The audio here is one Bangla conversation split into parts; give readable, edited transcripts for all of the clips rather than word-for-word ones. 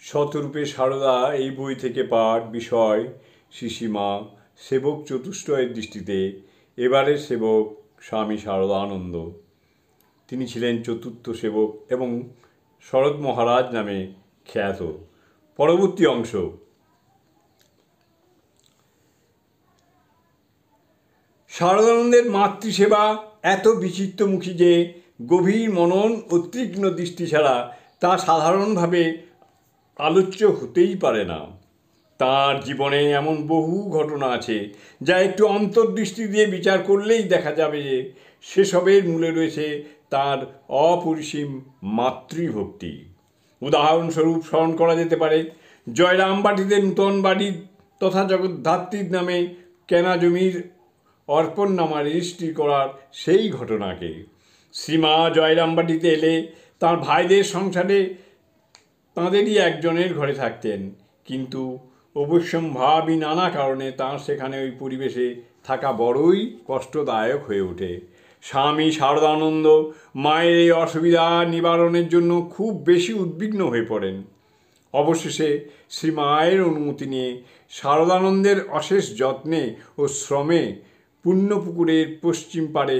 শতরূপে সারদা এই বই থেকে পাঠ। বিষয় শিশিমা। সেবক চতুষ্টয়ের দৃষ্টিতে এবারের সেবক স্বামী শারদানন্দ। তিনি ছিলেন চতুর্থ সেবক এবং শরৎ মহারাজ নামে খ্যাত। পরবর্তী অংশ। শারদানন্দের মাতৃসেবা এত বিচিত্রমুখী যে গভীর মনন ও তীক্ষ্ণ দৃষ্টি ছাড়া তা সাধারণভাবে আলোচ্য হতেই পারে না। তাঁর জীবনে এমন বহু ঘটনা আছে যা একটু অন্তর্দৃষ্টি দিয়ে বিচার করলেই দেখা যাবে যে সেসবের মূলে রয়েছে তাঁর অপরিসীম মাতৃভক্তি। উদাহরণস্বরূপ স্মরণ করা যেতে পারে জয়রামবাটিতে নূতন বাড়ি তথা জগদ্ধাত্রীর নামে কেনা জমির অর্পণনামা রেজিস্ট্রি করার সেই ঘটনাকে। শ্রীমা জয়রামবাটিতে এলে তাঁর ভাইদের সংসারে তাঁদেরই একজনের ঘরে থাকতেন, কিন্তু অবশ্যম্ভাবী নানা কারণে তাঁর সেখানে ওই পরিবেশে থাকা বড়ই কষ্টদায়ক হয়ে ওঠে। স্বামী শারদানন্দ মায়ের এই অসুবিধা নিবারণের জন্য খুব বেশি উদ্বিগ্ন হয়ে পড়েন। অবশেষে শ্রীমায়ের অনুমতি নিয়ে শারদানন্দের অশেষ যত্নে ও শ্রমে পুণ্যপুকুরের পশ্চিম পাড়ে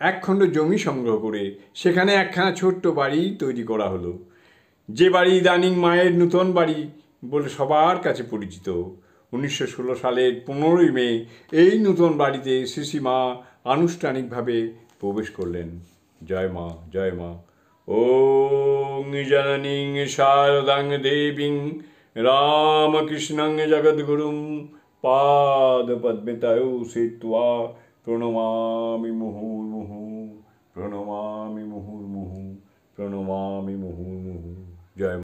একখণ্ড জমি সংগ্রহ করে সেখানে একখানা ছোট্ট বাড়ি তৈরি করা হলো, যে বাড়ি ইদানিং মায়ের নূতন বাড়ি বলে সবার কাছে পরিচিত। 1916 সালের 15ই মে এই নূতন বাড়িতে শিশিমা আনুষ্ঠানিকভাবে প্রবেশ করলেন। জয় মা, জয় মা। ওং জননীং শারদাং দেবীং রামকৃষ্ণং জগদ্গুরুং পাদপদ্মে তয়ো সিত্বা প্রণমামি মুহুর্মুহু, প্রণমামি মুহুর্মুহু, প্রণমামি মুহুর্মুহু। জয়।